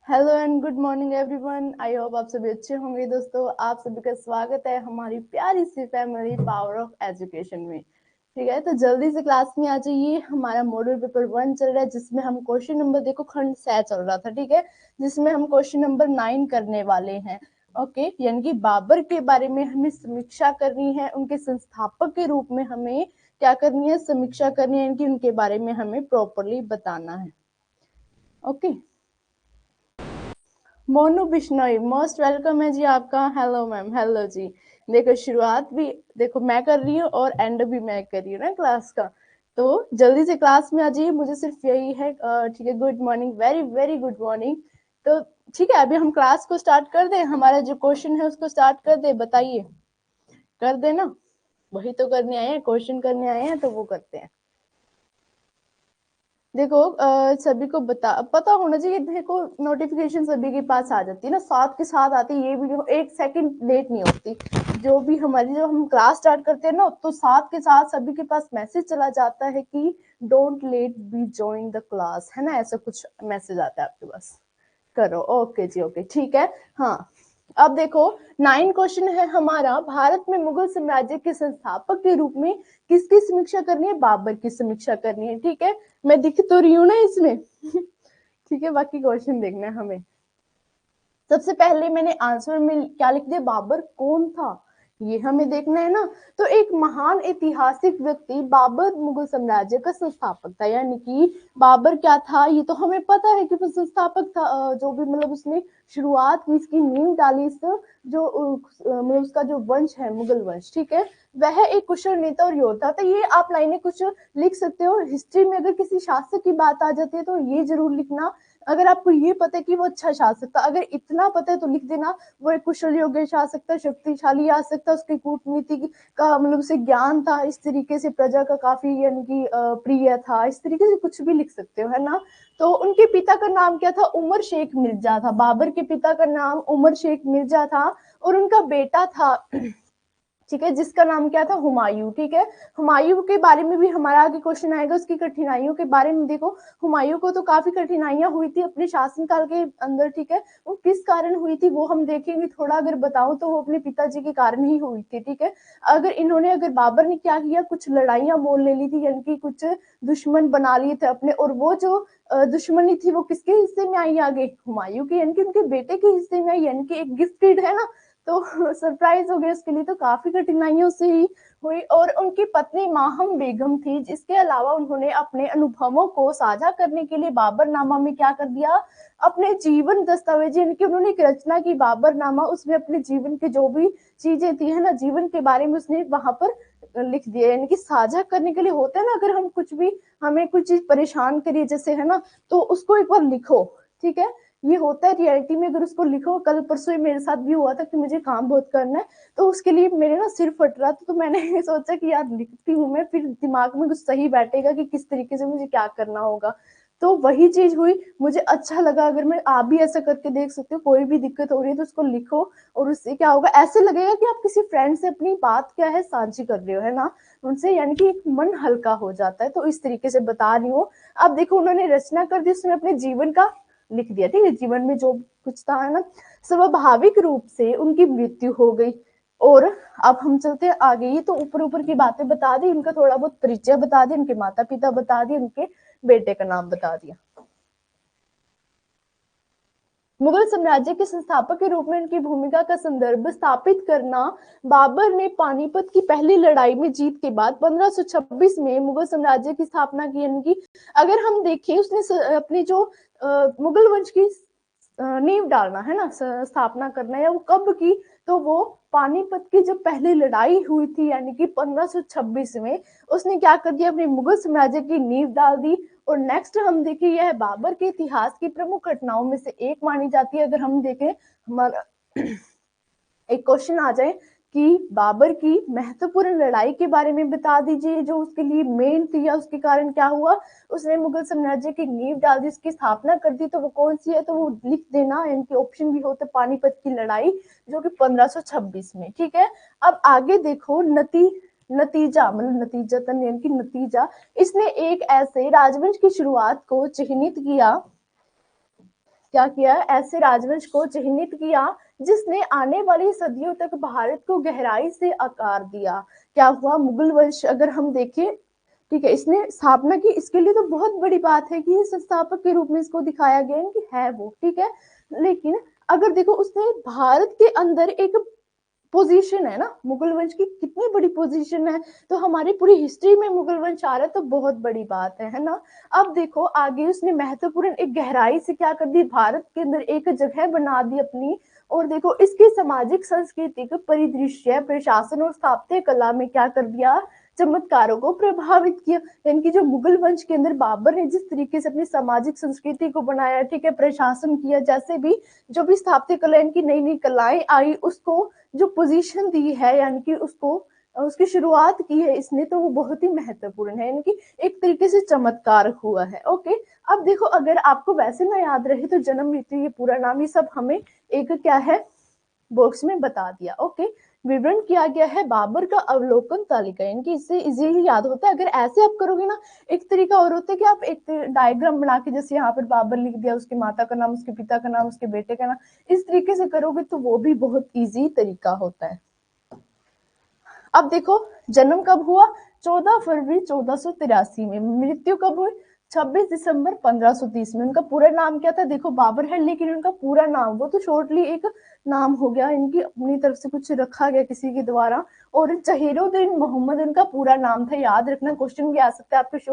Hello and good morning everyone. I hope आप सभी अच्छे होंगे। दोस्तों, आप सभी का स्वागत है हमारी प्यारी सी फैमिली पावर ऑफ एजुकेशन में। ठीक है, तो जल्दी से क्लास में आ जाइए। हमारा मॉड्यूल पेपर 1 चल रहा है, जिसमें हम क्वेश्चन नंबर, देखो खंड 6 चल रहा था, ठीक है, जिसमें हम क्वेश्चन नंबर 9 करने वाले हैं। ओके, यानी कि बाबर के बारे में हमें समीक्षा करनी है। उनके संस्थापक के रूप में हमें क्या करनी है, समीक्षा करनी है, यानी कि उनके बारे में हमें प्रॉपरली बताना है। Okay, Monu Bishnoi, most welcome है जी आपका। हेलो मैम, हेलो जी। देखो, शुरुआत भी देखो मैं कर रही हूँ और एंड भी मैं कर रही हूँ ना क्लास का। तो जल्दी से क्लास में आ जाइए, मुझे सिर्फ यही है। ठीक है, good morning, very very good morning. तो ठीक है, अभी हम क्लास को स्टार्ट कर दें। हमारा जो क्वेश्चन है उसको स्टार्ट कर दे, बताइए, कर देना। वही तो करने आए हैं, क्वेश्चन करने आए हैं, तो वो करते हैं। देखो, सभी को पता होना चाहिए। देखो, नोटिफिकेशन सभी के पास आ जाती है ना, साथ के साथ आती है। ये वीडियो एक सेकंड लेट नहीं होती। जो भी हमारी, जो हम क्लास स्टार्ट करते हैं ना, तो साथ के साथ सभी के पास मैसेज चला जाता है कि don't late be join the class, है ना, ऐसा कुछ मैसेज आता है आपके पास। करो, ओके जी, ओके, ठीक है। हाँ, अब देखो, 9 क्वेश्चन है हमारा। भारत में मुगल साम्राज्य के संस्थापक के रूप में किसकी समीक्षा करनी है? बाबर की समीक्षा करनी है। ठीक है, मैं दिख तो रही हूँ ना इसमें? ठीक है, बाकी क्वेश्चन देखना है हमें। सबसे पहले मैंने आंसर में क्या लिख दिया, बाबर कौन था, ये हमें देखना है ना। तो एक महान ऐतिहासिक व्यक्ति बाबर मुगल साम्राज्य का संस्थापक था। यानी कि बाबर क्या था, ये तो हमें पता है कि वो संस्थापक था। जो भी मतलब उसने शुरुआत की, इसकी नींव डाली, इस जो मतलब उसका जो वंश है, मुगल वंश, ठीक है, वह एक कुशल नेता और योद्धा था। ये आप लाइनें कुछ लिख सकते हो। हिस्ट्री में अगर किसी शासक की बात आ जाती है तो ये जरूर लिखना। अगर आपको ये पता है कि वो अच्छा शासक था, अगर इतना पता है तो लिख देना, वो एक कुशल योग्य शासक था, शक्तिशाली शासक था, उसकी कूटनीति का मतलब उसे ज्ञान था, इस तरीके से प्रजा का काफी यानी कि प्रिय था, इस तरीके से कुछ भी लिख सकते हो, है ना। तो उनके पिता का नाम क्या था? उमर शेख मिर्जा था। बाबर के पिता का नाम उमर शेख मिर्जा था। और उनका बेटा था, ठीक है, जिसका नाम क्या था? हुमायूं। ठीक है, हुमायूं के बारे में भी हमारा आगे क्वेश्चन आएगा, उसकी कठिनाइयों के बारे में। देखो, हुमायूं को तो काफी कठिनाइयां हुई थी अपने शासनकाल के अंदर, ठीक है, वो किस कारण हुई थी वो हम देखेंगे। थोड़ा अगर बताऊं तो वो अपने पिताजी के कारण ही हुई थी, ठीक है। अगर बाबर ने क्या किया, कुछ लड़ाइयां मोल ले ली थी, यानी कि कुछ दुश्मन बना लिए थे अपने, और वो जो दुश्मनी थी वो किसके हिस्से में आई आगे? हुमायूं के, यानी कि उनके बेटे के हिस्से में आई, यानी कि एक गिफ्टेड है ना। तो सरप्राइज हो गया उसके लिए, तो काफी कठिनाइयों से ही हुई। और उनकी पत्नी माहम बेगम थी। जिसके अलावा उन्होंने अपने अनुभवों को साझा करने के लिए बाबरनामा में क्या कर दिया, अपने जीवन दस्तावेज, यानी कि उन्होंने एक रचना की बाबरनामा, उसमें अपने जीवन के जो भी चीजें थी, है ना, जीवन के बारे में उसने वहां पर लिख दिया। यानी कि साझा करने के लिए होता है ना, अगर हम कुछ भी, हमें कुछ चीज परेशान करिए जैसे, है ना, तो उसको एक बार लिखो, ठीक है। ये होता है रियलिटी में, अगर उसको लिखो। कल परसों ही मेरे साथ भी हुआ था कि मुझे काम बहुत करना है, तो उसके लिए मेरे ना सिर फट रहा था, तो मैंने सोचा कि यार लिखती हूँ मैं, फिर दिमाग में कुछ सही बैठेगा कि किस तरीके से मुझे क्या करना होगा। तो वही चीज हुई, मुझे अच्छा लगा। अगर मैं, आप भी ऐसा करके देख सकते हो, कोई भी दिक्कत हो रही है तो उसको लिखो, और उससे क्या होगा, ऐसे लगेगा कि आप किसी फ्रेंड से अपनी बात क्या है साझी कर रहे हो, है ना, उनसे, यानी कि एक मन हल्का हो जाता है। तो इस तरीके से बता रही हूँ। अब देखो, उन्होंने रचना कर दी, उसने अपने जीवन का लिख दिया, ठीक है, जीवन में जो कुछ था, है ना। स्वाभाविक रूप से उनकी मृत्यु हो गई। और अब हम चलते हैं आगे। ये तो ऊपर ऊपर की बातें बता दी, इनका थोड़ा बहुत परिचय बता दिया, उनके माता पिता बता दिए, उनके बेटे का नाम बता दिया। मुगल साम्राज्य के संस्थापक के रूप में उनकी भूमिका का संदर्भ स्थापित करना। बाबर ने पानीपत की पहली लड़ाई में जीत के बाद 1526 में मुगल साम्राज्य की स्थापना की। यानी कि अगर हम देखें, उसने अपनी जो मुगल वंश की नींव डालना, है ना, स्थापना करना, या वो कब की, तो वो पानीपत की जब पहली लड़ाई हुई थी, यानी कि 1526 में, उसने क्या कर दिया, अपने मुगल साम्राज्य की नींव डाल दी। और नेक्स्ट हम देखें, यह बाबर के इतिहास की प्रमुख घटनाओं में से एक मानी जाती है। अगर हम देखें, हमारा एक क्वेश्चन आ जाए कि बाबर की महत्वपूर्ण लड़ाई के बारे में बता दीजिए, जो उसके लिए मेन थी, या उसके कारण क्या हुआ, उसने मुगल साम्राज्य की नींव डाल दी, उसकी स्थापना कर दी, तो वो कौन सी है, तो वो लिख देना। इनके ऑप्शन भी होते, पानीपत की लड़ाई जो कि 1526 में, ठीक है। अब आगे देखो, नतीजा, मतलब नतीजतन, यानी कि नतीजा, इसने एक ऐसे राजवंश की शुरुआत को चिन्हित किया क्या किया, ऐसे राजवंश को चिह्नित किया जिसने आने वाली सदियों तक भारत को गहराई से आकार दिया। क्या हुआ, मुगल वंश अगर हम देखें, ठीक है, इसने स्थापना की, इसके लिए तो बहुत बड़ी बात है कि संस्थापक के रूप में इसको दिखाया गया है कि है वो, ठीक है। लेकिन अगर देखो उसने भारत के अंदर एक पोजीशन है ना, मुगल वंश की कितनी बड़ी पोजीशन है, तो हमारी पूरी हिस्ट्री में मुगल वंश आ रहा है तो बहुत बड़ी बात है ना। अब देखो आगे उसने महत्वपूर्ण एक गहराई से क्या कर दी, भारत के अंदर एक जगह बना दी अपनी। और देखो इसके सामाजिक सांस्कृतिक परिदृश्य, प्रशासन और स्थापत्य कला में क्या कर दिया, चमत्कारों को प्रभावित किया। यानी कि जो मुगल वंश के अंदर बाबर ने जिस तरीके से अपनी सामाजिक संस्कृति को बनाया, ठीक है, प्रशासन किया, जैसे भी जो भी स्थापत्य कला इनकी नई नई कलाएं आई, उसको जो पोजीशन दी है, यानी कि उसको उसकी शुरुआत की है इसने, तो वो बहुत ही महत्वपूर्ण है, यानी कि एक तरीके से चमत्कार हुआ है। ओके, अब देखो अगर आपको वैसे ना याद रहे तो जन्म मृत्यु ये पूरा नाम ये सब हमें एक क्या है बॉक्स में बता दिया। ओके, विवरण किया गया है बाबर का अवलोकन तालिका, यानी कि इससे इजीली याद होता है। अगर ऐसे आप करोगे ना, एक तरीका और होता है कि आप एक डायग्राम बना के, जैसे यहाँ पर बाबर लिख दिया, उसके माता का नाम, उसके पिता का नाम, उसके बेटे का नाम, इस तरीके से करोगे तो वो भी बहुत इजी तरीका होता है। अब देखो जन्म कब हुआ, 14 फरवरी 1483 में। मृत्यु कब हुई, 26 दिसंबर 1530 में। उनका पूरा नाम क्या था, देखो बाबर है लेकिन उनका पूरा नाम, वो तो शॉर्टली एक नाम हो गया, इनकी अपनी तरफ से कुछ रखा गया किसी के द्वारा। और जहीरुद्दीन मोहम्मद उनका पूरा नाम था, याद रखना, क्वेश्चन भी आ सकता है आपके